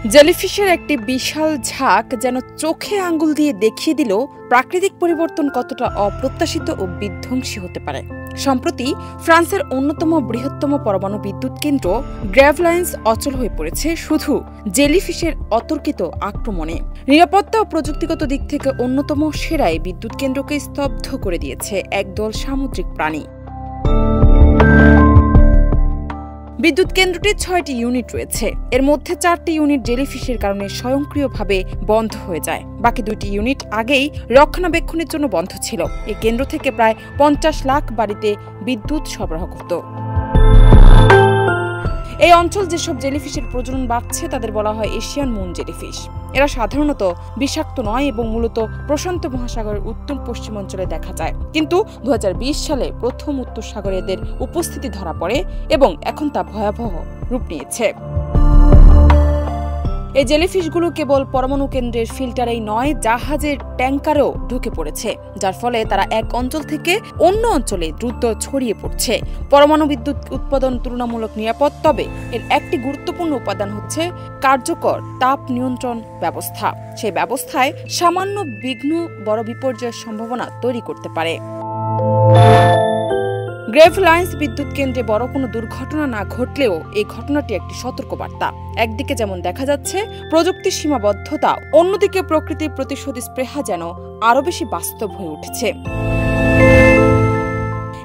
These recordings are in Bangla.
জেলিফিশের একটি বিশাল ঝাঁক যেন চোখে আঙ্গুল দিয়ে দেখিয়ে দিল প্রাকৃতিক পরিবর্তন কতটা অপ্রত্যাশিত ও বিধ্বংসী হতে পারে। সম্প্রতি ফ্রান্সের অন্যতম বৃহত্তম পরমাণু বিদ্যুৎ কেন্দ্র গ্র্যাভলাইন্স অচল হয়ে পড়েছে শুধু জেলিফিশের অতর্কিত আক্রমণে। নিরাপত্তা ও প্রযুক্তিগত দিক থেকে অন্যতম সেরাই বিদ্যুৎ কেন্দ্রকে স্তব্ধ করে দিয়েছে একদল সামুদ্রিক প্রাণী। বিদ্যুৎ কেন্দ্রটির ৬টি ইউনিট রয়েছে। এর মধ্যে ৪টি ইউনিট জেলিফিশের কারণে স্বয়ংক্রিয়ভাবে বন্ধ হয়ে যায়। বাকি ২টি ইউনিট আগেই রক্ষণাবেক্ষণের জন্য বন্ধ ছিল। এই কেন্দ্র থেকে প্রায় ৫০ লাখ বাড়িতে বিদ্যুৎ সরবরাহ করত। এই অঞ্চল যেসব জেলিফিশের প্রজনন বাড়ছে তাদের বলা হয় এশিয়ান মুন জেলিফিশ। এরা সাধারণত বিষাক্ত নয় এবং মূলত প্রশান্ত মহাসাগরের উত্তর পশ্চিম অঞ্চলে দেখা যায়। কিন্তু ২০২০ সালে প্রথম উত্তর সাগরে এদের উপস্থিতি ধরা পড়ে এবং এখন তা ভয়াবহ রূপ নিয়েছে। এই জেলিফিশগুলো কেবল পরমাণু কেন্দ্রের ফিল্টারেই নয়, জাহাজের ট্যাঙ্কারেও ঢুকে পড়েছে, যার ফলে তারা এক অঞ্চল থেকে অন্য অঞ্চলে দ্রুত ছড়িয়ে পড়ছে। পরমাণু বিদ্যুৎ উৎপাদন তুলনামূলক নিরাপদ, তবে এর একটি গুরুত্বপূর্ণ উপাদান হচ্ছে কার্যকর তাপ নিয়ন্ত্রণ ব্যবস্থা। সেই ব্যবস্থায় সামান্য বিঘ্ন বড় বিপর্যয়ের সম্ভাবনা তৈরি করতে পারে। গ্র্যাভলাইন্স বিদ্যুৎ কেন্দ্রে বড় কোনো দুর্ঘটনা না ঘটলেও এই ঘটনাটি একটি সতর্কবার্তা। একদিকে যেমন দেখা যাচ্ছে প্রযুক্তির সীমাবদ্ধতা, অন্যদিকে প্রকৃতির প্রতিশোধ স্পৃহা যেন আরও বেশি বাস্তব হয়ে উঠেছে।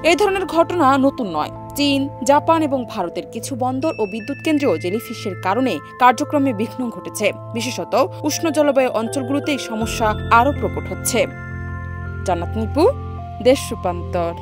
এই ধরনের ঘটনা নতুন নয়। চীন, জাপান এবং ভারতের কিছু বন্দর ও বিদ্যুৎ কেন্দ্রেও জেলিফিশের কারণে কার্যক্রমে বিঘ্ন ঘটেছে। বিশেষত উষ্ণ জলবায়ু অঞ্চলগুলোতে এই সমস্যা আরও প্রকট হচ্ছে। জান্নাত নিপু, দেশ রূপান্তর।